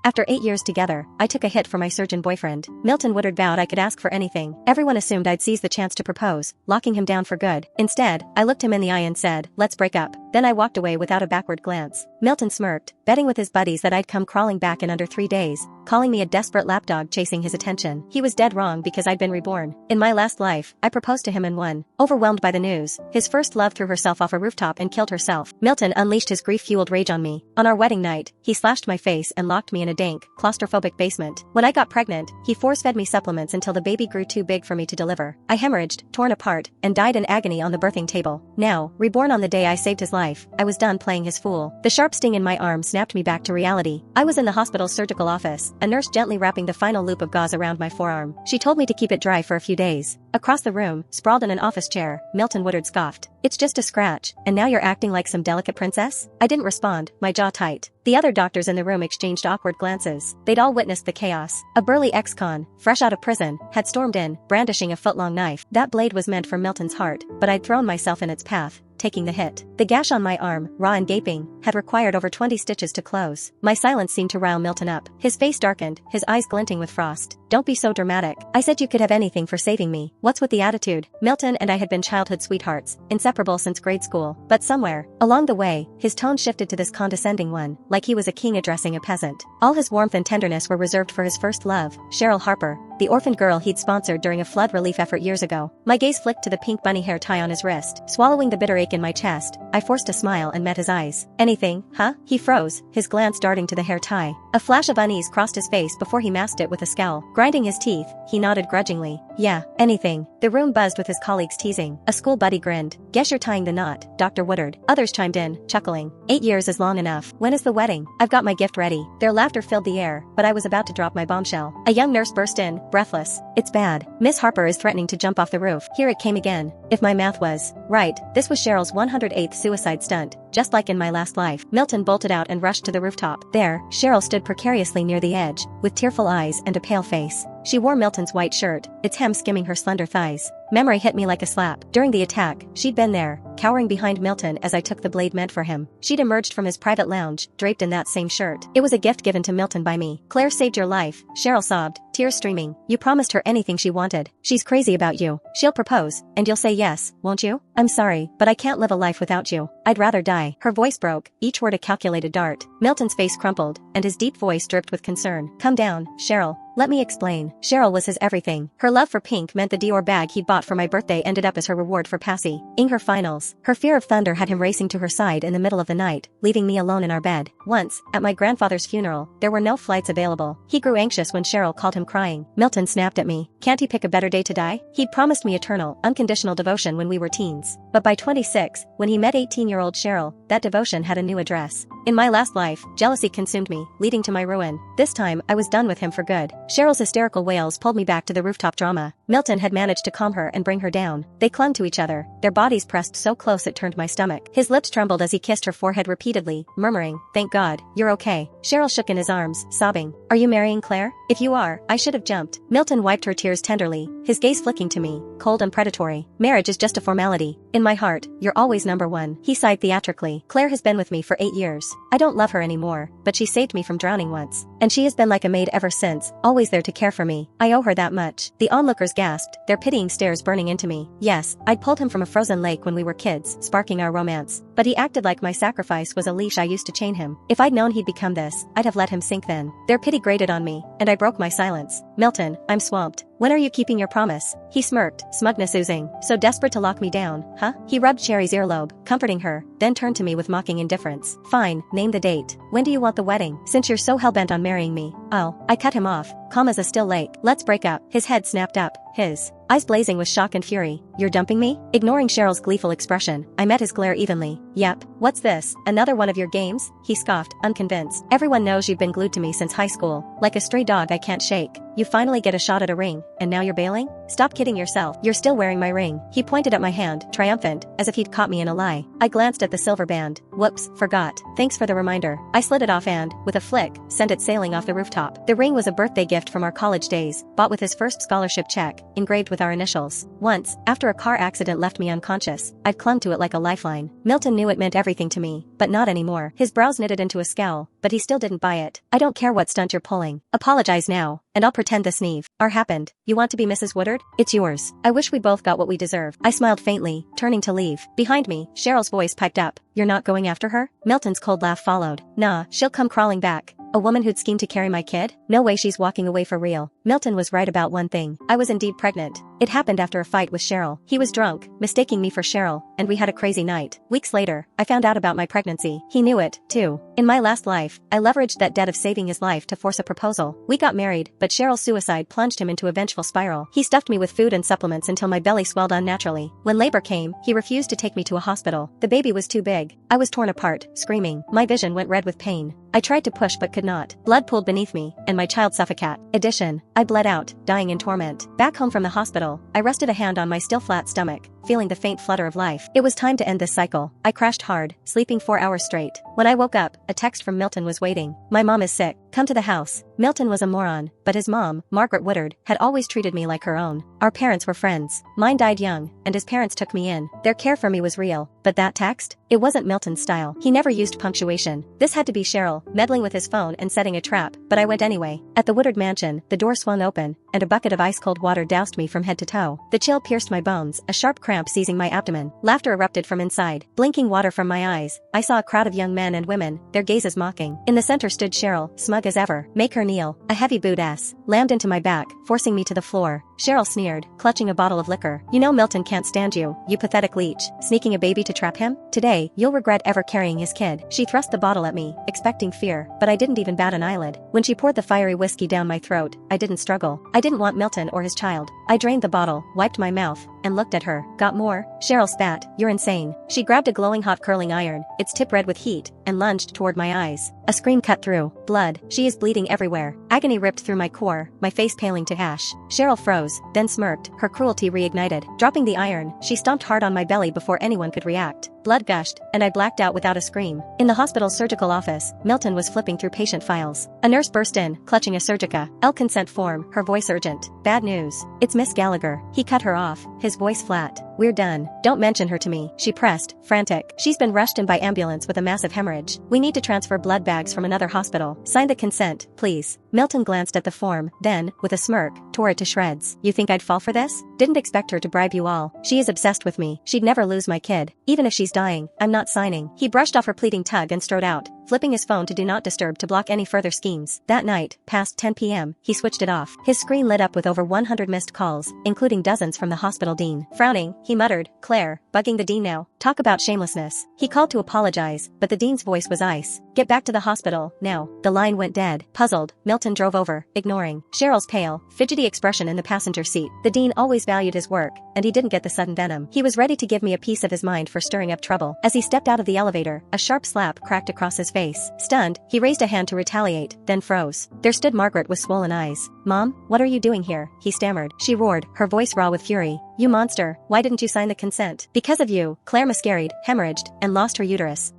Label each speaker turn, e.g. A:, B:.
A: After 8 years together, I took a hit for my surgeon boyfriend. Milton Woodard vowed I could ask for anything. Everyone assumed I'd seize the chance to propose, locking him down for good. Instead, I looked him in the eye and said, "Let's break up." Then I walked away without a backward glance. Milton smirked, betting with his buddies that I'd come crawling back in under 3 days, calling me a desperate lapdog chasing his attention. He was dead wrong because I'd been reborn. In my last life, I proposed to him and won. Overwhelmed by the news, his first love threw herself off a rooftop and killed herself. Milton unleashed his grief-fueled rage on me. On our wedding night, he slashed my face and locked me in a dank, claustrophobic basement. When I got pregnant, he force-fed me supplements until the baby grew too big for me to deliver. I hemorrhaged, torn apart, and died in agony on the birthing table. Now, reborn on the day I saved his life, I was done playing his fool. The sharp sting in my arm snapped me back to reality. I was in the hospital's surgical office, a nurse gently wrapping the final loop of gauze around my forearm. She told me to keep it dry for a few days. Across the room, sprawled in an office chair, Milton Woodard scoffed. "It's just a scratch, and now you're acting like some delicate princess?" I didn't respond, my jaw tight. The other doctors in the room exchanged awkward glances. They'd all witnessed the chaos. A burly ex-con, fresh out of prison, had stormed in, brandishing a foot-long knife. That blade was meant for Milton's heart, but I'd thrown myself in its path, taking the hit. The gash on my arm, raw and gaping, had required over 20 stitches to close. My silence seemed to rile Milton up. His face darkened, his eyes glinting with frost. "Don't be so dramatic. I said you could have anything for saving me. What's with the attitude?" Milton and I had been childhood sweethearts, inseparable since grade school. But somewhere, along the way, his tone shifted to this condescending one, like he was a king addressing a peasant. All his warmth and tenderness were reserved for his first love, Cheryl Harper, the orphaned girl he'd sponsored during a flood relief effort years ago. My gaze flicked to the pink bunny hair tie on his wrist. Swallowing the bitter ache in my chest, I forced a smile and met his eyes. "Anything, huh?" He froze, his glance darting to the hair tie. A flash of unease crossed his face before he masked it with a scowl. Grinding his teeth, he nodded grudgingly. "Yeah, anything." The room buzzed with his colleagues teasing. A school buddy grinned. "Guess you're tying the knot, Dr. Woodard." Others chimed in, chuckling. 8 years is long enough. "When is the wedding? I've got my gift ready." Their laughter filled the air, but I was about to drop my bombshell. A young nurse burst in, breathless. "It's bad. Miss Harper is threatening to jump off the roof." Here it came again. If my math was right, this was Cheryl's 108th suicide stunt, just like in my last life. Milton bolted out and rushed to the rooftop. There, Cheryl stood precariously near the edge, with tearful eyes and a pale face. She wore Milton's white shirt, its hem skimming her slender thighs. Memory hit me like a slap. During the attack, she'd been there, cowering behind Milton as I took the blade meant for him. She'd emerged from his private lounge, draped in that same shirt. "It was a gift given to Milton by me." "Claire saved your life," Cheryl sobbed, tears streaming. "You promised her anything she wanted. She's crazy about you. She'll propose, and you'll say yes, won't you?" "I'm sorry, but I can't live a life without you. I'd rather die." Her voice broke, each word a calculated dart. Milton's face crumpled, and his deep voice dripped with concern. "Come down, Cheryl. Let me explain." Cheryl was his everything. Her love for pink meant the Dior bag he'd bought for my birthday ended up as her reward for passing her finals. Her fear of thunder had him racing to her side in the middle of the night, leaving me alone in our bed. Once, at my grandfather's funeral, there were no flights available. He grew anxious when Cheryl called him crying. Milton snapped at me. Can't he pick a better day to die? He'd promised me eternal, unconditional devotion when we were teens. But by 26, when he met 18-year-old Cheryl, that devotion had a new address. In my last life, jealousy consumed me, leading to my ruin. This time, I was done with him for good. Cheryl's hysterical wails pulled me back to the rooftop drama. Milton had managed to calm her and bring her down. They clung to each other, their bodies pressed so close it turned my stomach. His lips trembled as he kissed her forehead repeatedly, murmuring, "Thank God, you're okay." Cheryl shook in his arms, sobbing. "Are you marrying Claire? If you are, I should have jumped." Milton wiped her tears tenderly, his gaze flicking to me, cold and predatory. "Marriage is just a formality. In my heart, you're always number one." He sighed theatrically. "Claire has been with me for 8 years. I don't love her anymore, but she saved me from drowning once. And she has been like a maid ever since, always there to care for me. I owe her that much." The onlookers gasped, their pitying stares burning into me. Yes, I'd pulled him from a frozen lake when we were kids, sparking our romance. But he acted like my sacrifice was a leash I used to chain him. If I'd known he'd become this, I'd have let him sink then. Their pity grated on me, and I broke my silence. "Milton, I'm swamped. When are you keeping your promise?" He smirked, smugness oozing. "So desperate to lock me down, huh?" He rubbed Cherry's earlobe, comforting her, then turned to me with mocking indifference. "Fine, name the date. When do you want the wedding? Since you're so hellbent on marrying me." "Oh." I cut him off, calm as a still lake. "Let's break up." His head snapped up, his eyes blazing with shock and fury. "You're dumping me?" Ignoring Cheryl's gleeful expression, I met his glare evenly. "Yep. What's this? Another one of your games?" He scoffed, unconvinced. "Everyone knows you've been glued to me since high school. Like a stray dog I can't shake. You finally get a shot at a ring, and now you're bailing? Stop kidding yourself. You're still wearing my ring." He pointed at my hand, triumphant, as if he'd caught me in a lie. I glanced at the silver band. Whoops, forgot. Thanks for the reminder. I slid it off and, with a flick, sent it sailing off the rooftop. The ring was a birthday gift from our college days, bought with his first scholarship check, engraved with our initials. Once, after After a car accident left me unconscious, I'd clung to it like a lifeline. Milton knew it meant everything to me, but not anymore. His brows knitted into a scowl, but he still didn't buy it. I don't care what stunt you're pulling. Apologize now, and I'll pretend this never happened. You want to be Mrs. Woodard? It's yours. I wish we both got what we deserve. I smiled faintly, turning to leave. Behind me, Cheryl's voice piped up. You're not going after her? Milton's cold laugh followed. Nah, she'll come crawling back. A woman who'd schemed to carry my kid? No way she's walking away for real. Milton was right about one thing. I was indeed pregnant. It happened after a fight with Cheryl. He was drunk, mistaking me for Cheryl, and we had a crazy night. Weeks later, I found out about my pregnancy. He knew it, too. In my last life, I leveraged that debt of saving his life to force a proposal. We got married, but Cheryl's suicide plunged him into a vengeful spiral. He stuffed me with food and supplements until my belly swelled unnaturally. When labor came, he refused to take me to a hospital. The baby was too big. I was torn apart, screaming. My vision went red with pain. I tried to push but could not. Blood pooled beneath me, and my child suffocated. I bled out, dying in torment. Back home from the hospital, I rested a hand on my still flat stomach, feeling the faint flutter of life. It was time to end this cycle. I crashed hard, sleeping 4 hours straight. When I woke up, a text from Milton was waiting. My mom is sick. Come to the house. Milton was a moron, but his mom, Margaret Woodard, had always treated me like her own. Our parents were friends. Mine died young, and his parents took me in. Their care for me was real, but that text? It wasn't Milton's style. He never used punctuation. This had to be Cheryl, meddling with his phone and setting a trap, but I went anyway. At the Woodard mansion, the door swung open, and a bucket of ice-cold water doused me from head to toe. The chill pierced my bones, a sharp cramp seizing my abdomen. Laughter erupted from inside. Blinking water from my eyes, I saw a crowd of young men and women, their gazes mocking. In the center stood Cheryl, smug as ever. Make her kneel. A heavy boot slammed into my back, forcing me to the floor. Cheryl sneered, clutching a bottle of liquor. You know Milton can't stand you, you pathetic leech. Sneaking a baby to trap him? Today, you'll regret ever carrying his kid. She thrust the bottle at me, expecting fear, but I didn't even bat an eyelid. When she poured the fiery whiskey down my throat, I didn't struggle. I didn't want Milton or his child. I drained the bottle, wiped my mouth, and looked at her. Got more? Cheryl spat. You're insane. She grabbed a glowing hot curling iron, its tip red with heat, and lunged toward my eyes. A scream cut through. Blood. She is bleeding everywhere. Agony ripped through my core, my face paling to ash. Cheryl froze, then smirked, her cruelty reignited. Dropping the iron, she stomped hard on my belly before anyone could react. Blood gushed, and I blacked out without a scream. In the hospital's surgical office, Milton was flipping through patient files. A nurse burst in, clutching a Surgica L consent form, her voice urgent. Bad news. It's Miss Gallagher. He cut her off, his voice flat. We're done. Don't mention her to me, she pressed, frantic. She's been rushed in by ambulance with a massive hemorrhage. We need to transfer blood bags from another hospital. Sign the consent, please. Milton glanced at the form, then, with a smirk, tore it to shreds. You think I'd fall for this? Didn't expect her to bribe you all. She is obsessed with me. She'd never lose my kid. Even if she's dying, I'm not signing. He brushed off her pleading tug and strode out, flipping his phone to do not disturb to block any further schemes. That night, past 10 p.m., he switched it off. His screen lit up with over 100 missed calls, including dozens from the hospital dean. Frowning, he muttered, Claire, bugging the dean now. Talk about shamelessness. He called to apologize, but the dean's voice was ice. Get back to the hospital, now. The line went dead. Puzzled, Milton drove over, ignoring Cheryl's pale, fidgety expression in the passenger seat. The dean always valued his work, and he didn't get the sudden venom. He was ready to give me a piece of his mind for stirring up trouble. As he stepped out of the elevator, a sharp slap cracked across his face. Stunned, he raised a hand to retaliate, then froze. There stood Margaret with swollen eyes. Mom, what are you doing here? He stammered. She roared, her voice raw with fury. You monster, why didn't you sign the consent? Because of you, Claire miscarried, hemorrhaged, and lost her uterus.